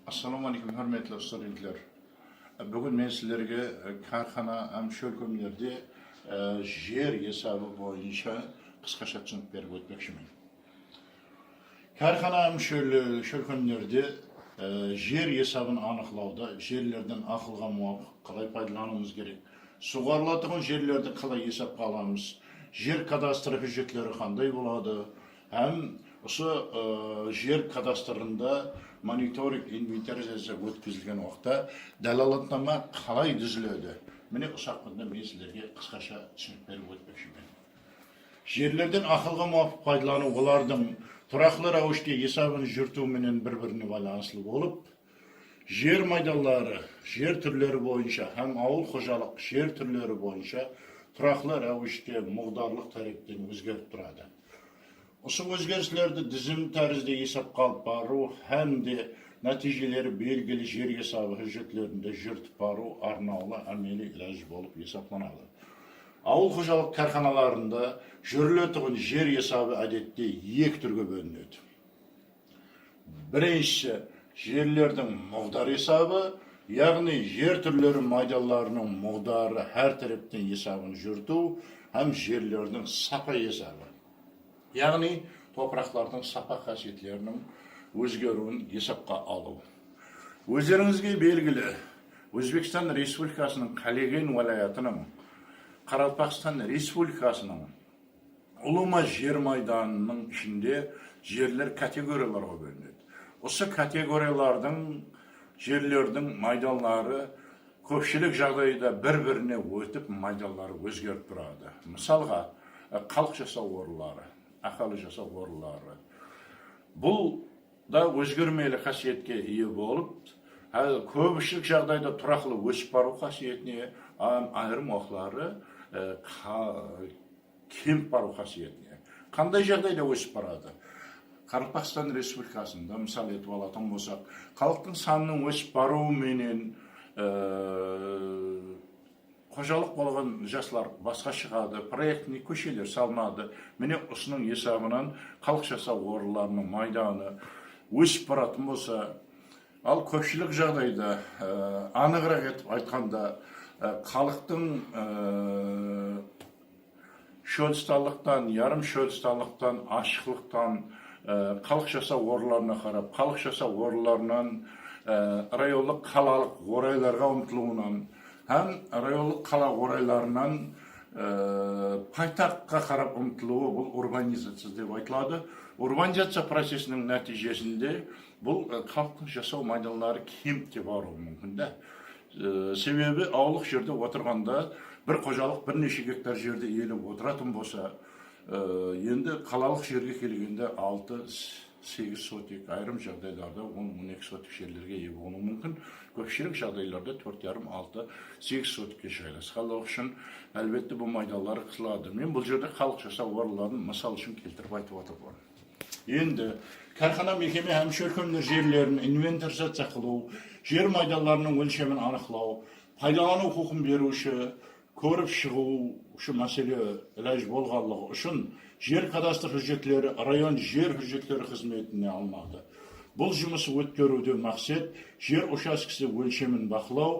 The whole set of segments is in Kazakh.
Assalamu alaikum, hürmetli studentler. Bugün men sizlerge karxana hem şölkömlerde jer hesabı boyunca kıskaça tushunib berib o'tmoqchiman. Karxana hem şölkömlerde jer hesabını aniqlawda jerlerden aqlga muvofiq qalay foydalanishimiz kerak. Sug'oriladigan jerlerde qalay hesabga olamiz? Jer kadastr hujjatlari qanday bo'ladi? Hem o'sha jer kadastrında monitoring inventarizatsiya o'tkazilgan vaqtda dalolatnoma qalay tuziladi? Meni uzoqda men sizlarga qisqacha tushunib berib o'tmoqchiman. Yerlerden aqlga muvofiq foydalanib ularning turaqli ravishda hisobini yurituv bilan bir-birini balansli bo'lib, yer maydonlari, yer turlari bo'yicha ham avul xo'jalik yer turlari bo'yicha turaqli ravishda miqdorliq tarafdan o'zgarib turadi. O'sha o'zgarishlarni dizim tarzida hisobga olib boruv hamda natijaları belgili yer hisobi hujjatlarida yuritib boruv arnauli amaliy iloj bo'lib hisoblanadi. Avul xo'jalik korxonalarında yuritiladigan yer hisobi odatda iki turga bo'linadi. Birinchisi yerlerning miqdor hisobi, ya'ni yer turlari maydonlarining miqdori har tarafdan hisobini yurituv ham yerlerning sapa hisobi. Yani topraklardan sapa xasiyetlerinin o'zgaruvini hisobga oluv. O'zlaringizga belgili O'zbekiston Respublikasining Qalagan viloyatining Qoraqalpog'iston Respublikasining ulama yer maydonining içinde yerler kategoriyalarga bo'linadi. O'sha kategoriyalarning yerlerning maydonlari ko'pchilik joyda bir-birini o'tib maydonlari o'zgarib turadi. Misolga xalq jasov o'rinlari, aholi jasov o'rinlari. Bu da o'zgarmayli xasiyetga ega bo'lib, ko'pchilik joyda turaqli o'sib boruv xasiyetini, ayrim vaqtlari kim boruv xasiyetini. Qanday joyda o'sib boradi? Qoraqalpog'iston Respublikasida misol etib oladigan bo'lsak, xalqning sonining o'sib boruvi bilan xo'jalik bo'lgan jaslar boshqa chiqadi, proyektni ko'chalar salınadi. Meni o'shining hisobidan xalq jasov o'rinlarining maydoni o'sib boradigan bo'lsa, al ko'pchilik joyda aniqroq etib aytganda xalqning sho'listonlikdan, yarim sho'listonlikdan, ochiqlikdan xalq jasov o'rinlarına qarab, xalq jasov o'rinlaridan rayonlik qalalik o'raylarga umtiluvidan hem rayonlik qala o'raylarından paytaxtga qarab umtiluvi bu urbanizatsiya deb aytiladi. Urbanizatsiya prosesinin neticesinde bu xalqning jasov maydonlari kemikka boruvi mumkin-da. Sebebi avliq yerda o'tirganda bir qo'jalik bir necha gektar yerda elib o'tirатын bo'lsa, endi qalalik yerga kelganda 6-8 sotik, ayrim joylarda 10-12 sotik yerlarga ega bo'lishi mumkin. Ko'pchilik joylarda 4,5-6-8 sotikka joylashgan. Xalq uchun albatta bu maydonlar qisiladi. Men bu yerda xalq jasov o'rinlarini misol uchun keltirib aytib o'tiraman. Endi korxona mekemi ham shirkatlar yerlerini inventarizatsiya qilib, yer maydonlarining o'lchamini aniqlaw, foydalanuvchi huquqini beruvchi, ko'rib chiqib, shu masala iloj bo'lganligi uchun yer kadastr hujjatlari rayon yer hujjatlari xizmatini olmoqda. Bu жұмысы o'tkazuvdan maqsad yer uchastkasi o'lchamini baqlaw,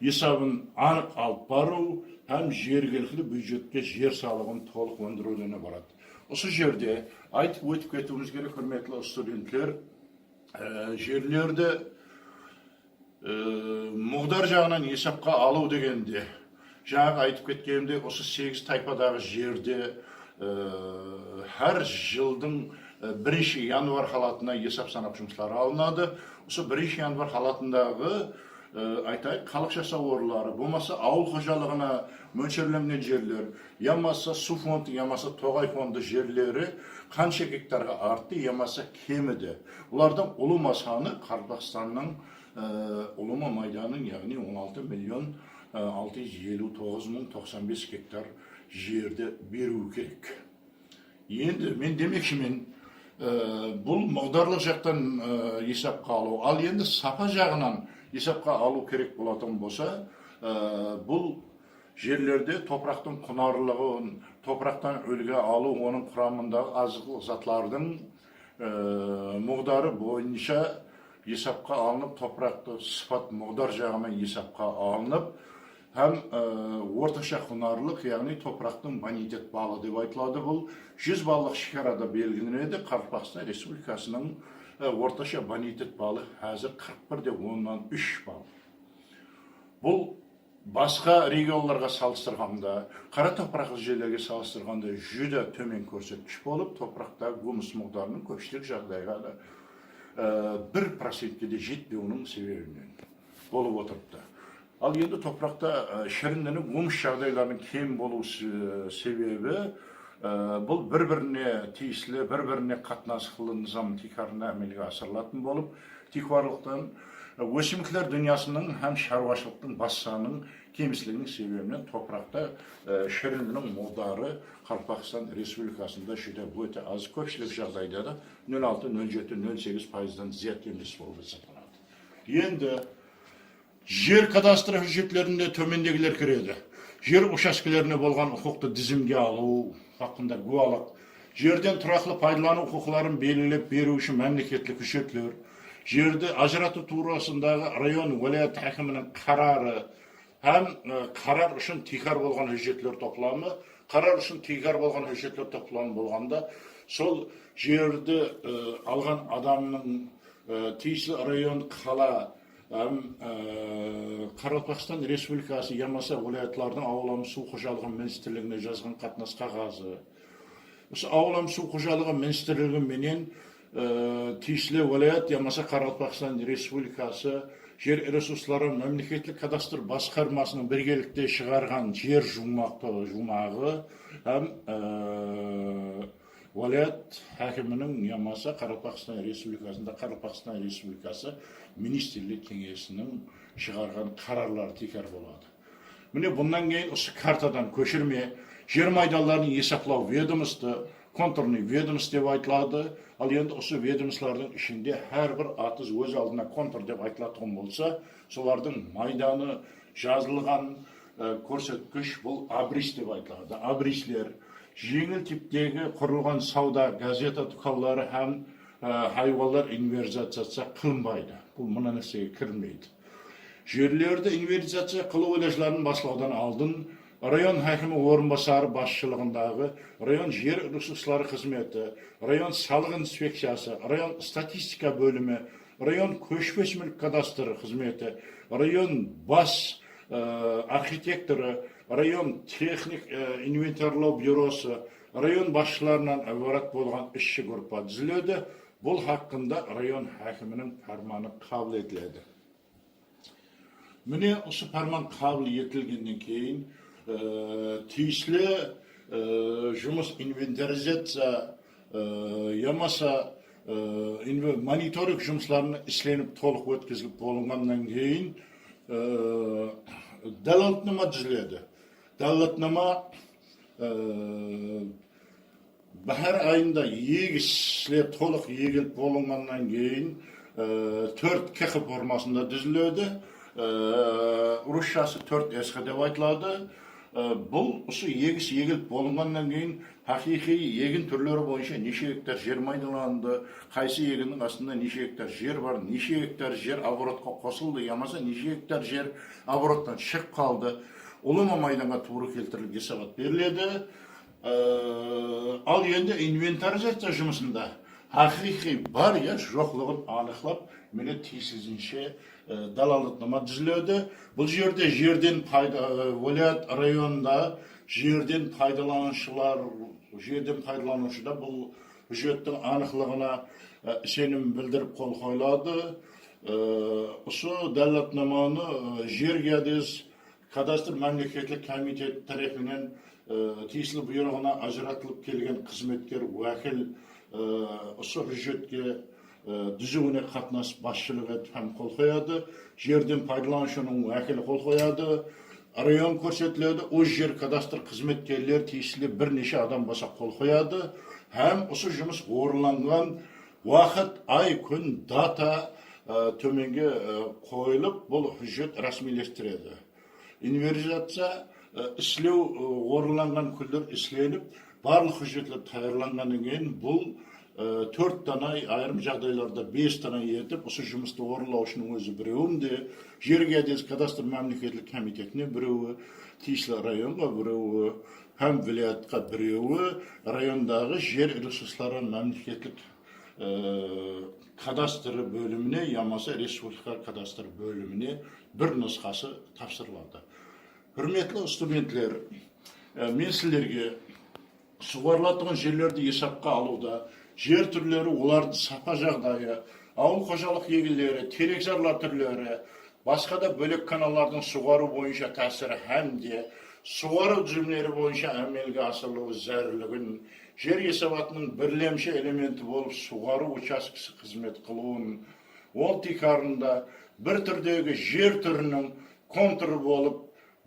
hisobini aniq olib boruv ham yerlikli byudjetga yer solig'ini to'liq undiruvdan iborat. O'sha yerda aytib o'tib ketishimiz kerak, hurmatli studentlar, yerlarda miqdor jag'idan hisobga oluv deganda, жаңа aytib ketganimdek, o'sha 8 taypadagi yerda har yilning 1 yanvar holatına hisob sanab жұмыслары alınadi. O'sha 1 yanvar holatındagi aytaylik xalq jasov o'rinlari, bo'lmasa avul xo'jaligina mo'ljallangan yerlar, yamasa suv fondi, yamasa to'g'ay fondi yerlari qancha gektarga artdi, yamasa kemidi. Ulardan ulama soni Qoraqalpog'istonning ulama maydonining, ya'ni 16,659,095 gektar yerda beruv kerak. Endi men demoqchiman, bu miqdorlik jaqdan hisobga oluv, al endi sapa jag'idan hisobga oluv kerak bo'ladigan bo'lsa, bu yerlerde topraktan qunarlığın, topraktan ölge oluv, onun quramındagi oziqlik zotlarning miqdori bo'yicha есапқа алынып, топырақты сыпат мұғдар жағымен есапқа алынып, hem ortaşa hunarlık yani topraktan bonitet balı deb aytılады. Бұл 100 баллық шекарада белгіленеді. Қарақстан Республикасының ortaşa bonitet balı hazır 41,3 балл. Бұл басқа регионларға салыстырғанда, қара топырақты жерлерге салыстырғанда жүді төмен көрсеткіш болып, топырақта гумус мұғдарының көпшілік жағдайға да 1%-ке де жетпеуінің себебінен болып отырыпты. Ал енді топырақта шіріндінің гумус жағдайларының кем болу себебі бұл бір-біріне тиесілі, бір-біріне қатынасқылы низам тикарына әмелге асырылатын болып, тикварлықтан өсімдіктер дүниясының һәм шаруашылықтың бассаның кемшілігінің себебінен топырақта шіріндінің мұғдары Қарақстан Республикасында жүде өте аз, көпшілік жағдайда да 0,6, 0,7, 0,8%-дан зият емес болып есептеледі. Енді жер кадастр hücretlerinde төмендегілер кіреді. Жер учаскелеріне болған құқықты тізімге алу хақында гуалық, жерден тұрақлы пайдалану құқыларын белгілеп беру үшін мемлекеттік hücretler, жерді ажырату турасындағы район уәлаят хакімінің қарары һәм қарар үшін тикар болған hücretler топламы, қарар үшін тикар болған hücretler топламы болғанда, сол жерді алған адамның тиісілі район қала Қарақстан Республикасы ямаса уәлаятлардың ауылам су қожалығы министрлігіне жазған қатынас қағазы. Осы ауылам су қожалығы министрлігі менен тиісілі уәлаят ямаса Қарақстан Республикасы жер ресурслары мемлекеттік кадастр басқармасының біргелікте шығарған жер жумағы һәм уәлаят хакімінің ямаса Қарақстан Республикасында Қарақстан Республикасы министрлік кеңесінің шығарған қарарлары тикар болады. Міне бұндан кейін осы картадан көшірме жер майдаларын есеплау ведомство, контурный ведомство деп айтылады. Ал енді осы ведомстволардың ішінде әрбір атыз өз алдына контур деп айтылатын болса, солардың майданы жазылған көрсеткіш бұл абрис деп айтылады. Абрислер жеңіл типтегі құрылған сауда, газета дүкаллары һәм хайвандар инвентаризация қылынбайды. Бұл мына нәрсеге кірмейді. Жерлерді инвентаризация қылу ойлаушыларын баслаудан алдын район хакімі орынбасары басшылығындағы район жер ресурслары қызметі, район салық инспекциясы, район статистика бөлімі, район көшпес мүлік кадастры қызметі, район бас архитекторы, район техник инвентарлау бюросы, район басшыларынан әварат болған ішші группа түзіледі. Бұл хақында район хакімінің фарманы қабыл етіледі. Міне осы фарман қабыл етілгеннен кейін тиісілі жұмыс инвентаризация ямаса мониторинг жұмысларына ішленіп толық өткізіліп болғаннан кейін далалатнама түзіледі. Далалатнама Бәһәр айында егіслер толық егіліп болғаннан кейін 4 кеқі формасында түзіледі. Русшасы 4S деп айтылады. Бұл осы егіс егіліп болғаннан кейін хақиқи егін түрлері бойынша неше гектар жер майдаланды, қайсы егіннің астында неше гектар жер бар, неше гектар жер оборотқа қосылды, ямаса неше гектар жер обороттан шығып қалды. Олыма майданға туыры келтіріліп есебат беріледі. Ал енді инвентаризация жұмысында хақиқи бар я жоқлығын анықлап, мені тиісізінше далалатнама түзіледі. Бұл жерде жерден уәлаят районында жерден пайдаланушыда бұл hücretin анықлығына сенім білдіріп қол қойылады. Осы далалатнаманы жер геодез кадастр мемлекеттік комитет тарапынан тиісілі бұйрығына ажыратылып келген қызметкер уәкіл осы hücretке дүзуіне қатынас басшылық етіп һәм қол қояды. Жерден пайдаланушының уәкілі қол қояды. Район көрсетіледі. Өз жер кадастр қызметкерлер тиісілі бірнеше адам баса қол қояды. Һәм осы жұмыс орынланған уақыт, ай, күн, дата төменге қойылып, бұл hücret рәсмилестіреді. Инвентаризация іслеу орынланған күндер ісленіп, барлық hücretlер таярланғаннан кейін бұл 4 tane, ayrim жағдайларда 5 tane етіп, осы жұмысты орынлаушының өзі біреуінде, жер геодезия кадастр мемлекеттік комитетіне біреуі, тиісті районға біреуі, һәм вилаятқа біреуі, райондағы жер ресурслары мемлекеттік кадастры бөліміне, ямасы республика кадастр бөліміне бір нұсқасы тапсырылады. Hürmetli студенттер, мен сіздерге суғарылатын жерлерді есапқа алуда, жер түрлері, олардың сапа жағдайы, ауыл қожалық егілері, терекзарлар түрлері, басқа да бөлек каналлардың суғару бойынша тәсірі һәмде суғару жүзімдері бойынша әмелге асырылуы зәрлігін, жер есабатының бірлемші элементі болып суғару учаскесі қызмет қылуын, ол тикарында бір түрдегі жер түрінің контуры болып,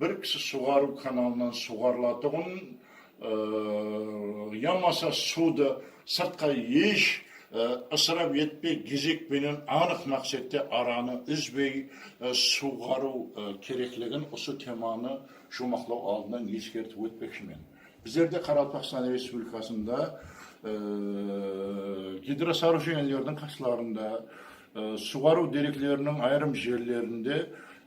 бір кісі суғару каналынан суғарылатығын, ямаса суды сыртқа еш ысырап етпей, кезекпенен анық мақсатта араны үзбей суғару керектігін осы теманы жұмақлау алдынан ескертіп өтпекшімен. Біздерде Қарақалпақстан Республикасында гидросооружениелердің қақсыларында, суғару деректерінің айрым жерлерінде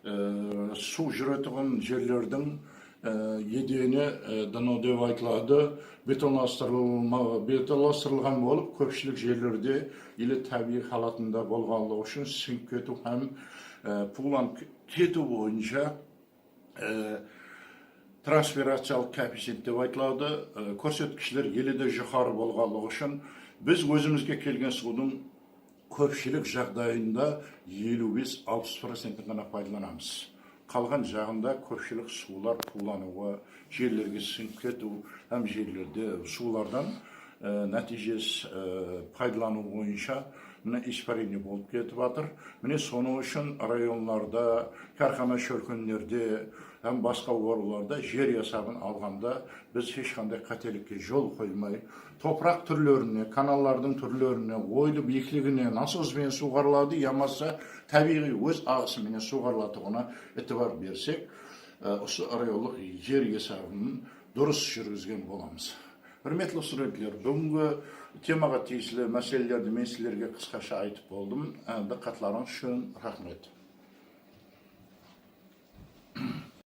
су жүретін жерлердің едені дано деп айтылады, бетонластырылған болып, көпшілік жерлерде или табиғи халатында болғанлығы үшін сіңіп кету һәм пуланып кету бойынша трансферациялық коэффициент деп айтылады. Көрсеткіштер еледе жоғары болғанлығы үшін біз өзімізге келген судың көпшілік жағдайында 55-60% ғана пайдаланамыз. Қалған жағында көпшілік сулар пулануы, жерлерге сіңіп кету, һәм жерлерде сулардан нәтижесі пайдалану бойынша испарение болып кетіп жатыр. Міне соның үшін районларда, кархана шөлкөнлерде, һәм басқа орындарда жер ясабын алғанда біз ешқандай қателікке жол қоймай, топырақ түрлеріне, каналлардың түрлеріне, ойлы биіктігіне насоспен суғарылады, ямаса табиғи өз ағысымен суғарылатығына етібар берсек, осы районлық жер ясабын дұрыс жүргізген боламыз. Hürmetli студенттер, бүгінгі темаға тиесілі мәселелерді мен сіздерге қысқаша айтып болдым. Диққатларыңыз үшін рахмет.